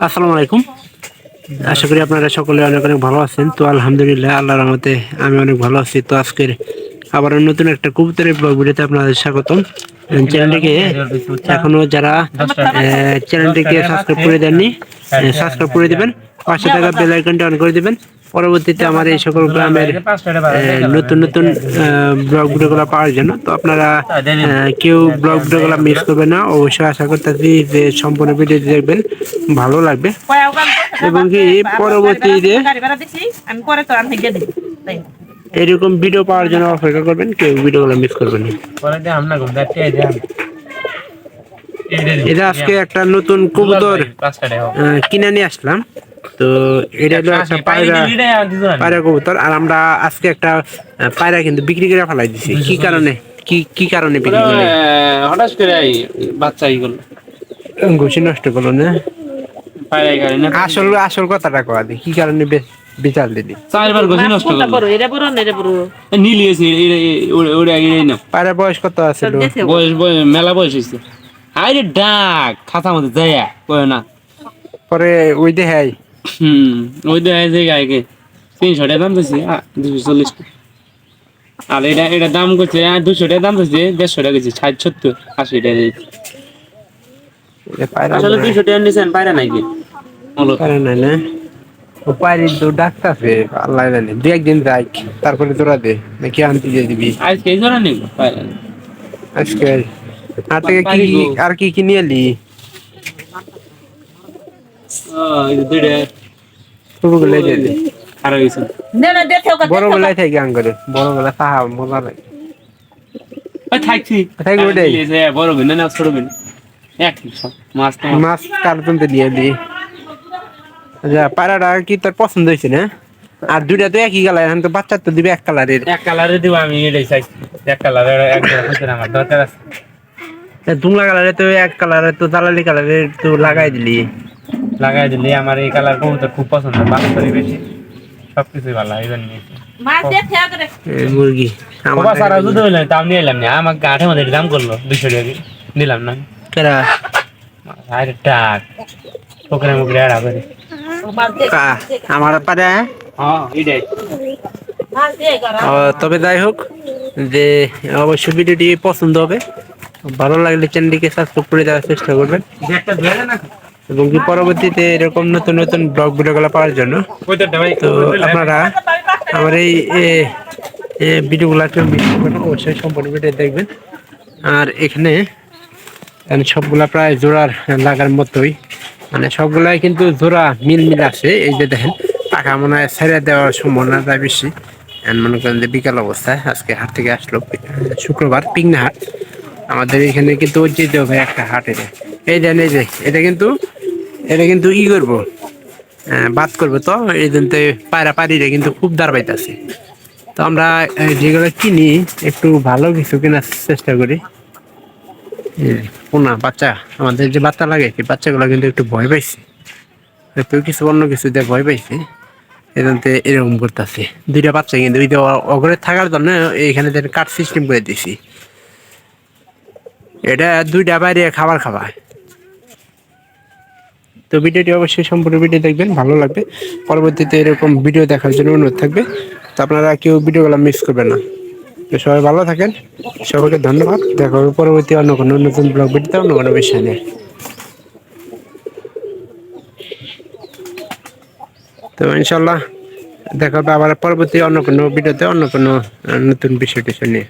আসসালামু আলাইকুম। আশা করি আপনারা সকলে অনেক অনেক ভালো আছেন। তো আলহামদুলিল্লাহ আল্লাহর রহমতে আমি অনেক ভালো আছি। তো আজকের আবার নতুন একটা কবুতরের ব্লগ ভিডিওতে আপনাদের স্বাগতম। চ্যানেলটিকে এখনো যারা চ্যানেলটিকে সাবস্ক্রাইব করে দেননি সাবস্ক্রাইব করে দিবেন, পাশে থাকা বেল আইকনটা অন করে দিবেন। পরবর্তীতে আমার এই সকল গ্রামের নতুন নতুন ব্লগ ভিডিওগুলো পাওয়ার জন্য। তো আপনারা কেউ ব্লগ ভিডিওগুলো মিস করবেন না। অবশ্যই আশা করতেছি যে সম্পূর্ণ ভিডিওটি দেখবেন, ভালো লাগবে এবং কি পরবর্তীতে এরকম ভিডিও পাওয়ার জন্য অপেক্ষা করবেন, কেউ ভিডিওগুলো মিস করবেন না। এটা আজকে একটা নতুন কবুতর কিনে নিয়ে আসলাম। তো এটা হলো একটা পায়রা কবুতর, আর আমরা আজকে একটা পায়রা কিন্তু বিক্রি করে ফেলাই দিছি। কি কারণে কি কারণে বিক্রি করলে? হঠাৎ করে বাচ্চা এইগুলো ঘুষি নষ্ট করলো না? আসল কথাটা কয়া দি, কি কারণে বিচার দিলি? চারবার ঘষি নষ্ট করলো। নীলি আছে পায়রা বয়স কত আছে? বয়স মেলা বয়স হয়েছে। আরে ডাক খাতা মধ্যে যায় কয় না পরে ওই দেখাই ওই দেখায় যে গায়কে 300 টাকা দাম দিছি 240 আর এটা দাম করছে 200 টাকা দাম দিচ্ছে 150 টাকা গেছে 60 70 80 টাকা আসলে 200 টাকা নিছেন পায়রা নাই কি পায়রা নাই না? ও পায়রি তো ডাকতাছে, আল্লাহ জানে। দু একদিন যাই, তারপরে তোরা দে নাকি আনতে দিয়ে দিবি আজকে জোড়া নেই পায়রা আজকে। আর থেকে আর কি নিয়ে এলি? দুইটা ছোটগুলো দিয়ে দে, খারাপ হয়েছে বড় বেলায় থেকে আন করে। বড় বেলা তাহা মজা লাগে। থাকছি বড় বিন না ছোট বিন এক মাছ কার্টুন তো নিয়ে এলি। আচ্ছা, পায়রাটা কি তোর পছন্দ হয়েছে না? আর দুইটা তো একই কালার, এখন তো বাচ্চা তো দিবে এক কালারে দিব। আমি এটাই চাই এক কালারের আমার দরকার আছে। তুমলা কালারে তো এক কালারে তো দালালি কালারে তো লাগাই দিলি আমার এই কালার কবুতর খুব পছন্দ, বাচ্চারই বেশি সবকিছুই ভালো এই জন্য মুরগি আমার সারা শুধু হইলাম তাও নিয়ে এলাম না। আমাকে গাঠে মধ্যে দাম করলো 200 টাকা নিলাম না। কেরা আরে টাক পোকরে মুকরে আড়া করে আমার পারে। তবে যাই হোক, যে অবশ্যই ভিডিওটি পছন্দ হবে, ভালো লাগলে চ্যানেলটিকে সাবস্ক্রাইব করে দেওয়ার চেষ্টা করবেন এবং কি পরবর্তীতে এরকম নতুন নতুন ব্লগ ভিডিওগুলো পাওয়ার জন্য। তো আপনারা আমার এই ভিডিওগুলোকে মিস করবেন, অবশ্যই সম্পূর্ণ ভিডিও দেখবেন। আর এখানে সবগুলা প্রায় জোড়ার লাগার মতোই, মানে সবগুলাই কিন্তু জোড়া মিল আছে। এই যে দেখেন, টাকা মনে হয় ছেড়ে দেওয়ার সম্ভাবনা যায় বেশি। মনে করেন যে বিকাল অবস্থায় আজকে হাট থেকে আসলো, শুক্রবার পিকনা হাট আমাদের এখানে কিন্তু ঐতিহ্য ভাই একটা হাট। এই দেন, এই যে এটা কিন্তু ই করবো, বাদ করবো। তো এই জন্য পায়রা পাড়িরে কিন্তু খুব দাঁড় পাইতেছে। তো আমরা যেগুলো কিনি একটু ভালো কিছু কেনার চেষ্টা করি। পোনা বাচ্চা, আমাদের যে বাচ্চা লাগে সেই বাচ্চাগুলো কিন্তু একটু ভয় পাইছে, একটু কিছু অন্য কিছু দিয়ে ভয় পাইছে, এজন্য এরকম করতেছে। দুইটা বাচ্চা কিন্তু ওই যে অগরে থাকার জন্য এখানে কাঠ সিস্টেম করে দিছি। এটা দুইটা বাইরে খাবার খাওয়ায়। তো ভিডিওটি অবশ্যই সম্পূর্ণ ভিডিও দেখবেন, ভালো লাগবে। পরবর্তীতে এরকম ভিডিও দেখার জন্য অনুরোধ থাকবে। তো আপনারা কেউ ভিডিওগুলো মিস করবেন না। তো সবাই ভালো থাকেন, সবাইকে ধন্যবাদ। দেখা হবে পরবর্তী অন্য কোনো নতুন ব্লগ ভিডিওতে অন্য কোনো বিষয় নিয়ে। তো ইনশাল্লাহ দেখা হবে আবার পরবর্তী অন্য কোনো ভিডিওতে অন্য কোনো নতুন বিষয় নিয়ে।